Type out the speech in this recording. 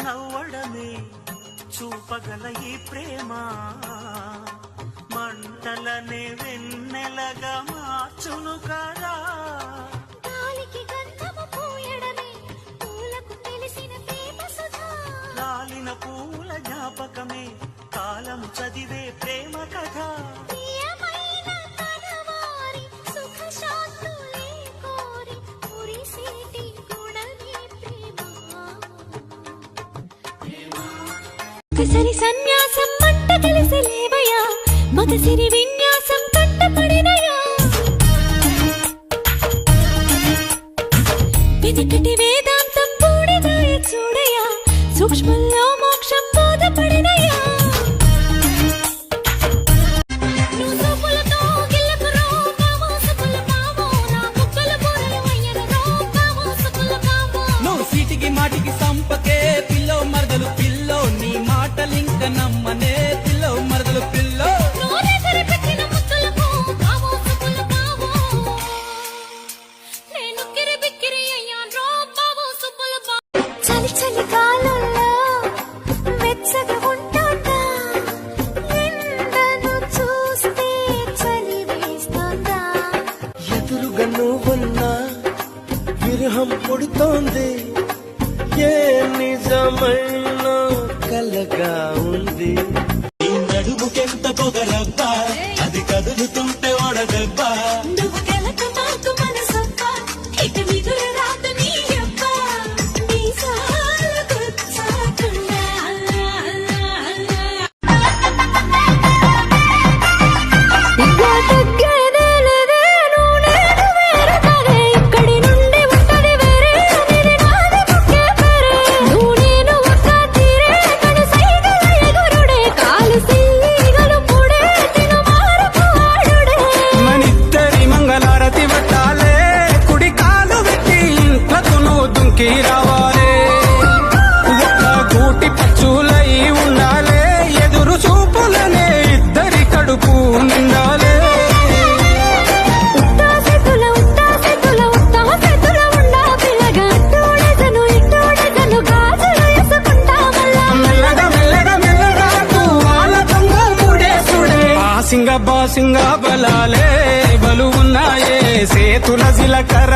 నవ్వడమే చూపగల ఈ ప్రేమ మంటలనే వెన్నెలగా మార్చును కదా. గాలికి గంధము పూయడమే పూలకు తెలిసిన ప్రేమ సుధా. రాలిన పూల జ్ఞాపకమే కాలం చదివే ప్రేమ కథ. ప్రియమైన కనవారి సుఖ శాంతులే కోరి మురిసేటి గుణమే ప్రేమ. కసరి సన్యాసం మంట కలిసి లేవయా మగసిరి విన్యాసం కట్టపడినయా. వెనకటి వేదాంతం పూడిదాయ చూడయా సూక్ష్మంలో మోక్షం బోధపడినయా. నువ్వు సీటికి మాటికి సంపకే పిల్లో మరదలు పిల్లో నీ మాటలింక నమ్మనే పిల్లో మరదలు పిల్లో. చలి చలి కాలంలో వెచ్చగా ఉంటాడా ఎండను చూస్తే చలి వేస్తుందా. ఎదురుగా నువ్వున్నా విరహం పుడుతోంది ఏ నిజమైన కలగా ఉంది. నడుముకెంత పొగరబ్బా అది కదులుతుంటే ఒడదబ్బా. నువ్వు గెలక మాకు మనసప్ప ఇక మిగుల రాత నీ అప్ప మీసాలకు చాకుండా. ఇక్కడి నుండి ఉంటది వేరే అనేది నాది ముఖ్య పేరే. నువ్వు నేను ఒక్క తీరే కను సైగల ఎగురుడే కాలు సీగలు పుడే తిను మారపు ఆడుడే. మనిద్దరి మంగళారతి పట్టాలే కుడి కాలు పెట్టి ఇంట్లకు నువ్వు దుంకి రావాలే. ఒక్క గూటి పచ్చులై ఉండాలే ఎదురు చూపులనే ఇద్దరి కడుపు నిండాలే. ఉత్తాసెతుల ఉండా పిల్లగా అట్టోడెదను ఇట్టోడెదను గాజులు వేసుకుంటా మళ్ళా. మెల్లగా మెల్లగా మెల్లగా వాళ్ళ దొంగ ముడేసుడే. బాసింగ బాసింగ బలాలే బలు ఉన్నాయే సేతుల జిలకర